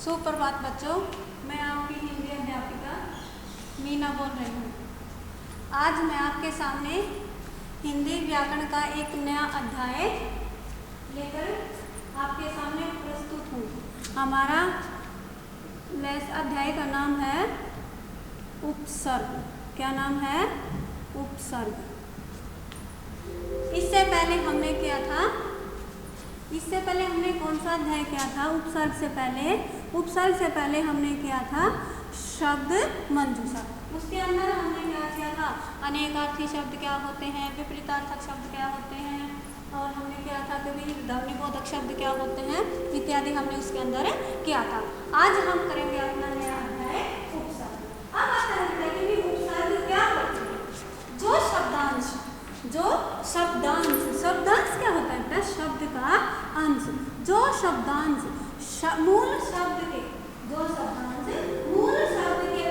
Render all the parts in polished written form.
सुप्रभात बच्चों, मैं आपकी हिंदी अध्यापिका मीना बोल रही हूँ। आज मैं आपके सामने हिंदी व्याकरण का एक नया अध्याय लेकर आपके सामने प्रस्तुत हूँ। हमारा अध्याय का नाम है उपसर्ग। क्या नाम है? उपसर्ग। इससे पहले हमने कौन सा अध्याय किया था? उपसर्ग से पहले हमने किया था शब्द मंजूषा। उसके अंदर हमने क्या किया था? अनेकार्थी शब्द क्या होते हैं, विपरीतार्थक शब्द क्या होते हैं, और हमने किया था कि ध्वनिबोधक शब्द क्या होते हैं इत्यादि हमने उसके अंदर किया था। आज हम करेंगे अपना नया अध्याय उपसर्ग। अब आता है कि उपसर्ग क्या होते हैं? शब्दांश क्या होता है? शब्द का अंश। जो शब्दांश मूल शब्द के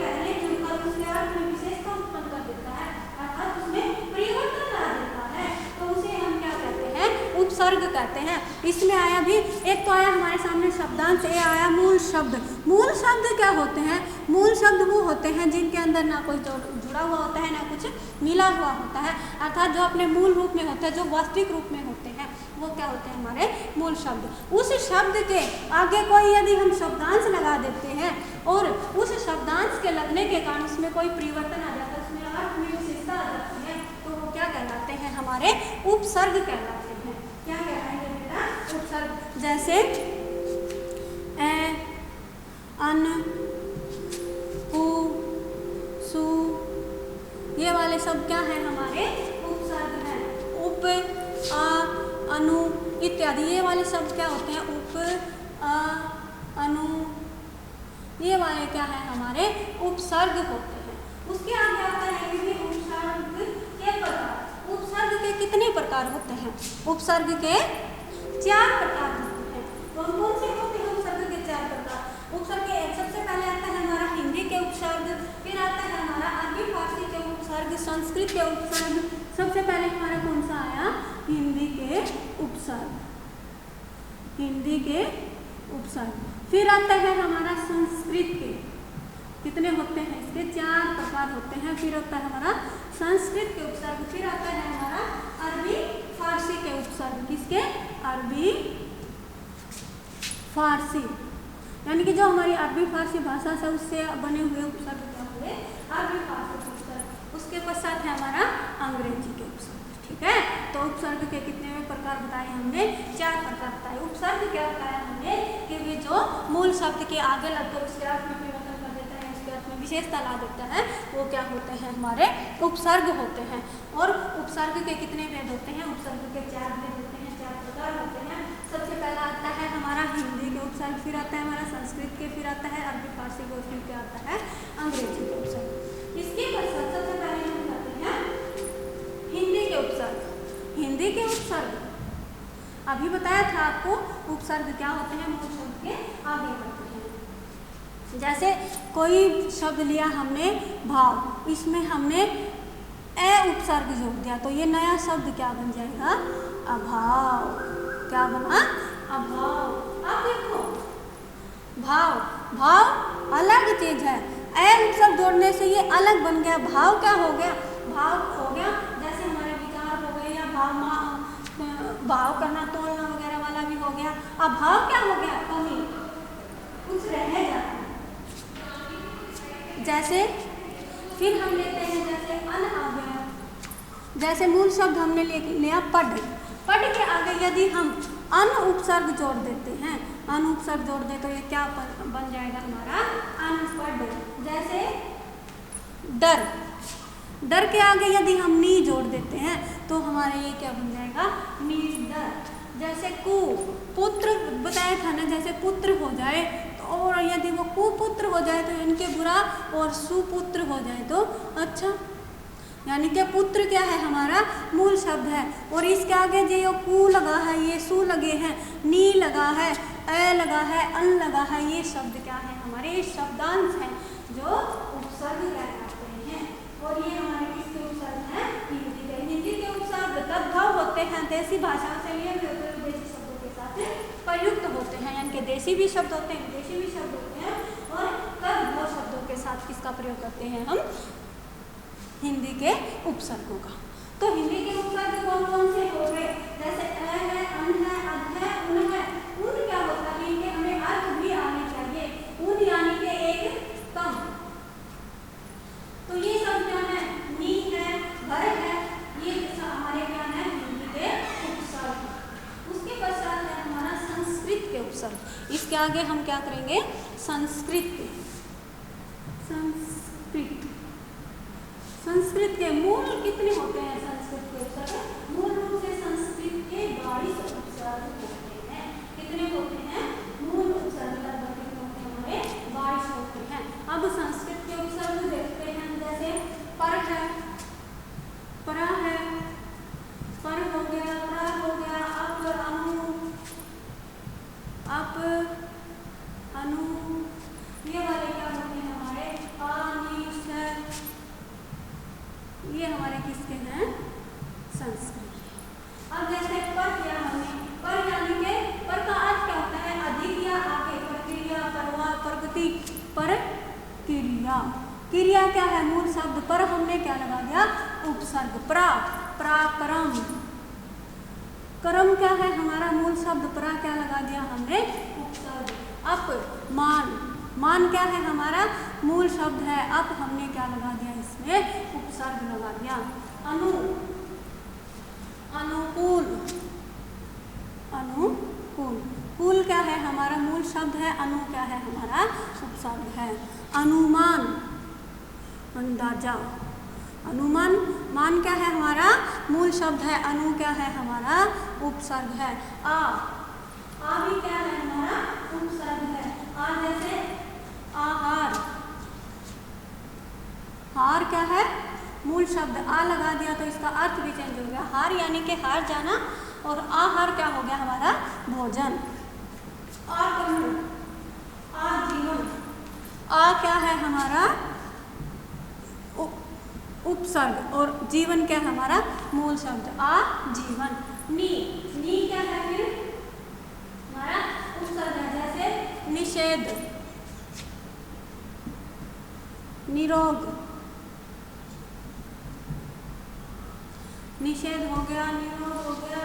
पहले जुड़कर उसके अर्थ में विशेषता उत्पन्न कर देता है, अर्थात उसमें परिवर्तन ला देता है, तो उसे हम क्या कहते हैं? उपसर्ग कहते हैं। इसमें आया भी एक तो आया हमारे सामने शब्दांश, ये आया मूल शब्द। मूल शब्द क्या होते हैं? मूल शब्द वो होते हैं जिनके अंदर ना कोई जुड़ा हुआ होता है, ना कुछ मिला हुआ होता है, अर्थात जो अपने मूल रूप में होते हैं, जो वास्तविक रूप में होते हैं, वो क्या होते हैं? हमारे मूल शब्द। उस शब्द के आगे कोई यदि हम शब्दांश लगा देते हैं और उस शब्दांश के लगने के कारण उसमें कोई परिवर्तन आ जाता है, उसमें अर्थ में विशेषता आ जाती है, तो वो क्या कहलाते हैं? हमारे उपसर्ग कहलाते हैं। क्या कहलाएंगे बेटा? उपसर्ग। जैसे ए, अन, उ, सु, ये वाले सब क्या है? हमारे उपसर्ग हैं। उप, आ, अनु इत्यादि ये वाले शब्द क्या होते हैं? उप, आ, अनु, ये वाले क्या है? हमारे उपसर्ग होते हैं। उसके आगे आता है कि उपसर्ग के प्रकार। उपसर्ग के कितने प्रकार होते हैं? उपसर्ग के 4 प्रकार होते हैं। कौन से होते हैं उपसर्ग के 4 प्रकार? उपसर्ग के सबसे पहले आता है हमारा हिंदी के उपसर्ग, फिर आता है हमारा अरबी फारसी के उपसर्ग, संस्कृत के उपसर्ग। सबसे पहले हमारा कौन सा आया? हिंदी के उपसर्ग। फिर आता है हमारा संस्कृत के। कितने होते हैं? इसके 4 प्रकार होते हैं। फिर आता है हमारा संस्कृत के उपसर्ग। फिर आता है हमारा अरबी फारसी के उपसर्ग। किसके? अरबी फारसी, यानी कि जो हमारी अरबी फारसी भाषा से उससे बने हुए उपसर्ग क्या हुए? अरबी फारसी के उपसर्ग। उसके पश्चात है हमारा अंग्रेजी के उपसर्ग। ठीक है, तो उपसर्ग के कितने प्रकार बताए हमने? 4 प्रकार बताए। उपसर्ग क्या बताया हमने कि वे जो मूल शब्द के आगे लगकर उसके अर्थ में परिवर्तन कर देता है, उसके अर्थ में विशेषता ला देता है, वो क्या होते हैं? हमारे उपसर्ग होते हैं। और उपसर्ग के कितने भेद होते हैं? उपसर्ग के 4 भेद होते हैं, 4 प्रकार होते हैं। सबसे पहला आता है हमारा हिंदी के उपसर्ग, फिर आता है हमारा संस्कृत के, फिर आता है अरबी फारसी के, फिर क्या आता है? अंग्रेजी के उपसर्ग। इसके पश्चात सबसे पहले हम करते हैं हिंदी के उपसर्ग। हिंदी के उपसर्ग अभी बताया था आपको, उपसर्ग क्या होते हैं? मूल शब्द के आगे बढ़ते हैं। जैसे कोई शब्द लिया हमने भाव, इसमें हमने ए उपसर्ग जोड़ दिया, तो ये नया शब्द क्या बन जाएगा? अभाव। क्या बना? अभाव। अब देखो, भाव अलग चीज है। ए उपसर्ग जोड़ने से ये अलग बन गया। भाव क्या हो गया? भाव हो गया जैसे हमारे विचार हो गए, या भाव करना, तोलना वगैरह वाला भी हो गया। अब भाव क्या हो गया? कमी, कुछ रह जाता है। जैसे फिर हम लेते हैं, जैसे अन आ गया, जैसे मूल शब्द हमने लिया पढ़। पढ़ के आगे यदि हम अन उपसर्ग जोड़ देते हैं, अन उपसर्ग जोड़ दे तो ये क्या बन जाएगा? हमारा अनपढ़। जैसे डर के आगे यदि हम नी जोड़ देते हैं तो हमारे ये क्या बन जाएगा? निडर। जैसे कुपुत्र बताया था ना, जैसे पुत्र हो जाए तो, और यदि वो कुपुत्र हो जाए तो इनके बुरा, और सुपुत्र हो जाए तो अच्छा। यानी कि पुत्र क्या है? हमारा मूल शब्द है, और इसके आगे जो ये कु लगा है, ये सु लगे हैं, नी लगा है, ए लगा है, अन लगा है, ये शब्द क्या है? हमारे शब्दांश हैं जो उपसर्ग कहलाते हैं। और ये हमारे किसके उपसर्ग हैं? हिंदी के उपसर्ग तद्भव होते हैं, देसी भाषा से लिए हुए विदेशी शब्दों के साथ प्रयुक्त होते हैं। हैं, इनके देशी भी शब्द होते हैं, विदेशी भी शब्द होते हैं। और कब वो शब्दों के साथ किसका प्रयोग करते हैं हम? हिंदी के उपसर्गों का। तो हिंदी के उपसर्ग कौन कौन से हो गए? जैसे अ है, अन है, अध है, उन है। उन क्या होता है? इनके हमें अर्थ भी आने चाहिए। उन यानी के एक कम। तो ये सब क्या है? नी है, घर है, ये हमारे क्या है? हिंदी के उपसर्ग। उसके पश्चात है हमारा संस्कृत के उपसर्ग। इसके आगे हम क्या करेंगे? संस्कृत के मूल कितने होते हैं? संस्कृत के उपसर्ग मूल रूप से संस्कृत के 22 उपसर्ग होते हैं। कितने होते हैं? मूल उपसर्ग लगभग कितने होते हैं? हमारे 22 होते हैं। अब संस्कृत के उपसर्ग देखते हैं। जैसे पर है, परा है, पर हो गया, प्रा हो गया, अप, अनु, अप, अनु, ये वाले क्या होते हैं हमारे? अनिश है, ये हमारे किसके हैं? संस्कृत। अब जैसे पर किया हमने, पर यानी के पर का अर्थ क्या होता है? अधिक या आगे, प्रक्रिया, परवा, प्रगति, पर क्रिया। क्रिया क्या है? मूल शब्द पर हमने क्या लगा दिया? उपसर्ग प्रा, पराक्रम। कर्म क्या है? हमारा मूल शब्द परा, क्या लगा दिया हमने? उपसर्ग। अपमान, मान क्या है? हमारा मूल शब्द है। अब हमने क्या लगा दिया? इसमें उपसर्ग लगा दिया। अनु, अनुकूल, अनुकूल। कूल क्या है? हमारा मूल शब्द है। अनु क्या है? हमारा उपसर्ग है। अनुमान, अंदाजा। अनुमान, मान क्या है? हमारा मूल शब्द है। अनु क्या है? हमारा उपसर्ग है। आ भी क्या है? हमारा उपसर्ग है। आ जैसे आहार, हार क्या है? मूल शब्द। आ लगा दिया तो इसका अर्थ भी चेंज हो गया। हार यानी कि हार जाना, और आहार क्या हो गया? हमारा भोजन। आकर्मण, आजीवन। आ क्या है? हमारा उपसर्ग, और जीवन क्या है? हमारा मूल शब्द। आजीवन। नी क्या है? फिर हमारा उपसर्ग है। जैसे निषेध, निरोग, निषेध हो गया, निरोग हो गया,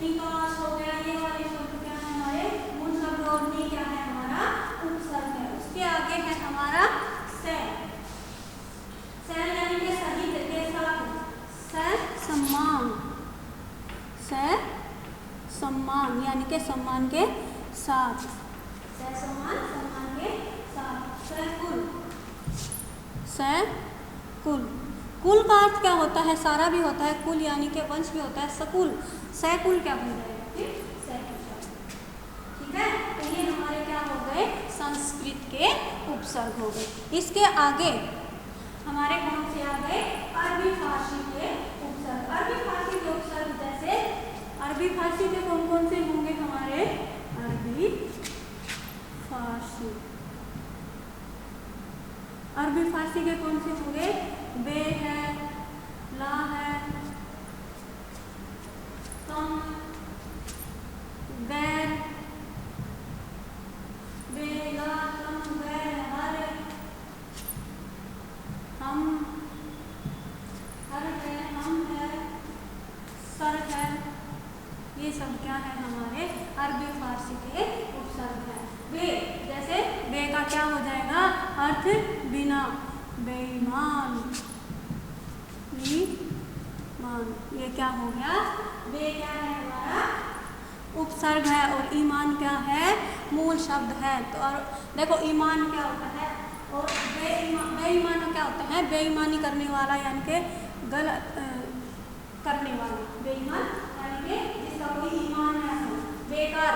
निकास हो गया। ये वाले शब्द क्या है? हमारे मूल शब्द। और नी क्या है? हमारा उपसर्ग है। उसके आगे है हमारा से। से यानी कि सही के साथ, से सम्मान, से सम्मान यानी कि सम्मान के साथ, से सम्मान, सम्मान के साथ। सकुल, सकुल। कुल का अर्थ क्या होता है? सारा भी होता है। कुल यानी कि वंश भी होता है। सकुल, सकुल क्या बन जाएगा? फिर सकुल। ठीक है, तो ये हमारे क्या हो गए? संस्कृत के उपसर्ग हो गए। इसके आगे हमारे कौन से आ गए? अरबी फारसी के उपसर्ग। अरबी फारसी के उपसर्ग जैसे अरबी फारसी के कौन कौन से होंगे हमारे? अरबी फारसी, अरबी फारसी के कौन से होंगे? बे है, ला है, कम, बैर, बेला, कम, बैर, हर, हम, हर है, हम है, सर है। ये सब क्या है? हमारे अरबी फारसी के उपसर्ग है। बे, जैसे बे का क्या हो जाएगा? अर्थ बिना, बेईमान, ईमान। ये क्या हो गया? बे क्या है? हमारा उपसर्ग है। और ईमान क्या है? मूल शब्द है। तो और देखो ईमान क्या होता है? और बेईमान क्या होता है? बेईमानी करने वाला यानी कि गलत करने वाला। बेईमान यानी कि जिसका कोई ईमान न हो। बेकार,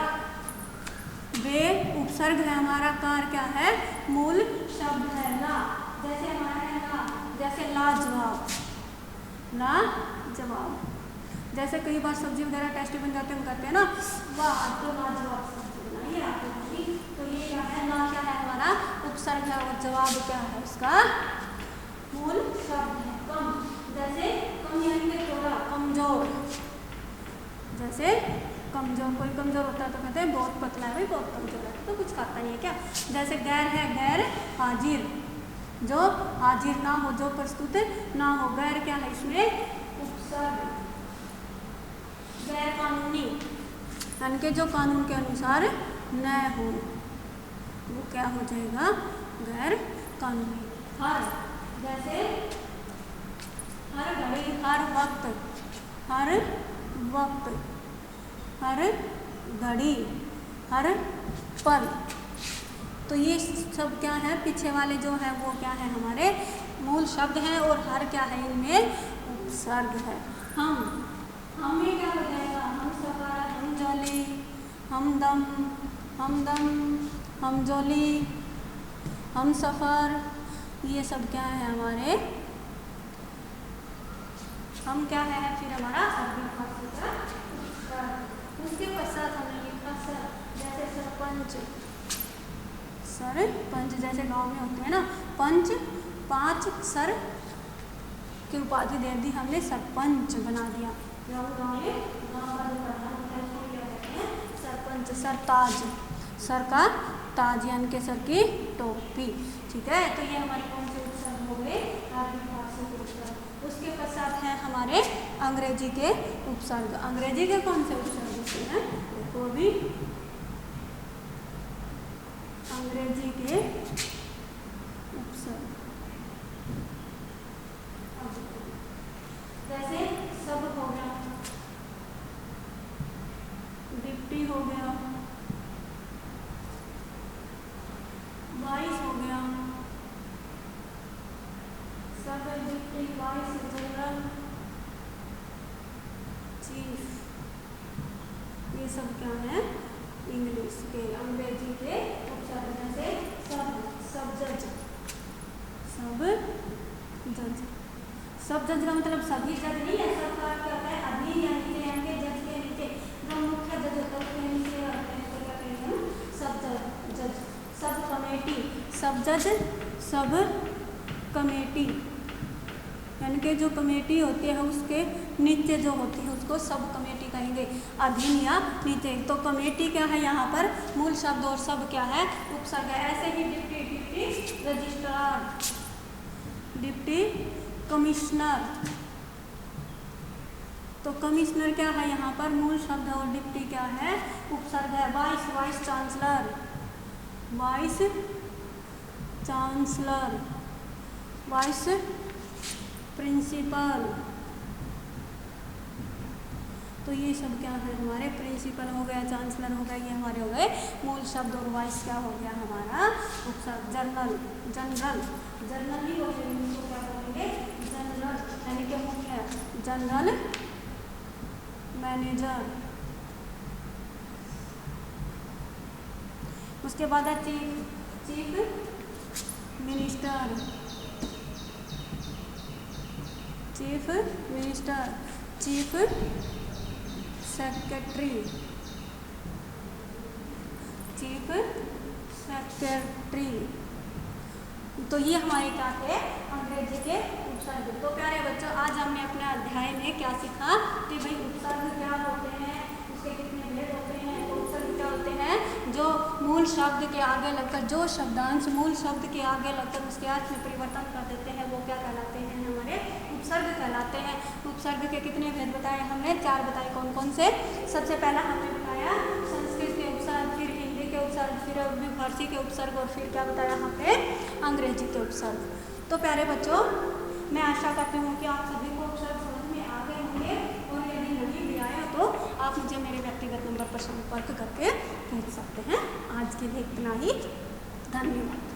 बे उपसर्ग है हमारा। कार क्या है? मूल शब्द है। ला, जैसे हमारा है ला, जैसे लाजवाब, लाजवाब। जैसे कई बार सब्जी वगैरह टेस्टी बन जाते हैं, हम कहते हैं ना वाह तो लाजवाब सब्जी बनाई आपने। तो ये क्या है? ला क्या है? हमारा उपसर्ग है। और जवाब क्या है? उसका मूल शब्द है। कम, जैसे कम यानी कि थोड़ा, कमजोर, जैसे कमज़ोर, कोई कमज़ोर होता है तो कहते हैं बहुत पतला है भाई, बहुत कमज़ोर है, तो कुछ खाता नहीं है क्या। जैसे गैर है, गैर हाजिर, जो हाजिर ना हो, जो प्रस्तुत ना हो। गैर क्या है इसमें, उपसर्ग। गैर कानूनी, यानी कि जो कानून के अनुसार न हो, वो क्या हो जाएगा, गैर कानूनी। हर, जैसे हर घड़ी, हर वक्त, हर वक्त, हर घड़ी, हर पल। तो ये सब क्या है, पीछे वाले जो है वो क्या है, हमारे मूल शब्द हैं, और हर क्या है, इनमें उपसर्ग है। हम में क्या हो जाएगा, हम सफर, हम जोली, हमदम, हमदम, हम जोली, हम सफर, ये सब क्या है हमारे, हम क्या है फिर हमारा अरबी फारसी का उपसर्ग। उसके पश्चात हमने लिखा सर, जैसे सरपंच, सरपंच, जैसे गांव में होते हैं ना पंच, 5 सर की उपाधि दे दी हमने, सरपंच बना दिया। गाँव में गाँव का जो प्रधान होता है उसको क्या कहते हैं, सरपंच। सरताज, सर का ताज, यानी के सर की टोपी। ठीक है, तो ये हमारे कौन से उपसर्ग हो गए, अरबी फारसी के उपसर्ग। उसके पश्चात है हमारे अंग्रेजी के उपसर्ग। अंग्रेजी के कौन से उपसर्ग होते हैं, देखो अभी अंग्रेजी के उपसर्ग, जैसे सब हो गया, डिप्टी हो गया, वाइस हो गया, सब डिप्टी, वाइस, जनरल, चीफ, ये सब क्या है इंग्लिश के, अंग्रेजी के उपसर्ग। जैसे सब जज, सब जज, सब जज का मतलब सभी जज नहीं है, सब का क्या होता है, अधीन या नीचे, यानी कि जज के नीचे जो मुख्य जज होता है उसके नीचे होते हैं, तो क्या कहेंगे हम, सब जज। सब कमेटी, सब जज, सब कमेटी, यानी कि जो कमेटी होती है उसके नीचे जो होती है उसको सब कमेटी कहेंगे, अधीन या नीचे। तो कमेटी क्या है यहाँ पर मूल शब्द, और सब क्या है उपसर्ग है। ऐसे ही deputy, deputy registrar, deputy commissioner, तो कमिश्नर क्या है यहाँ पर मूल शब्द है, और डिप्टी क्या है उपसर्ग है। Vice, vice chancellor, vice chancellor, vice principal, तो ये सब क्या है हमारे, प्रिंसिपल हो गया, चांसलर हो गया, ये हमारे हो गए मूल शब्द, और वाइस क्या हो गया हमारा उपसर्ग। जनरल, जनरल, जनरल ही हो गया, इनको क्या बोलेंगे, जनरल, यानी कि मुख्य, जनरल मैनेजर। उसके बाद है chief, chief minister, chief minister, chief secretary, chief secretary. तो ये हमारे क्या थे अंग्रेजी के उपसर्ग। तो प्यारे बच्चों, आज हमने अपने अध्याय में क्या सीखा कि भाई उपसर्ग क्या होते हैं, उसके कितने भेद होते हैं। तो उपसर्ग क्या होते हैं, जो मूल शब्द के आगे लगकर, जो शब्दांश मूल शब्द के आगे लगकर उसके अर्थ में परिवर्तन कर देते हैं, वो क्या कहलाते हैं, हमारे उपसर्ग कहलाते हैं। उपसर्ग के कितने भेद बताए हमने, 4 बताए। कौन कौन से, सबसे पहला हमने बताया संस्कृत के उपसर्ग, फिर हिंदी के उपसर्ग, फिर अरबी फारसी के उपसर्ग, और फिर क्या बताया यहाँ पे अंग्रेजी के उपसर्ग। तो प्यारे बच्चों, मैं आशा करती हूँ कि आप सभी को उपसर्ग समझ में आ गए होंगे, और यदि नहीं भी आया तो आप मुझे मेरे व्यक्तिगत नंबर पर संपर्क करके पूछ सकते हैं। आज के लिए इतना ही, धन्यवाद।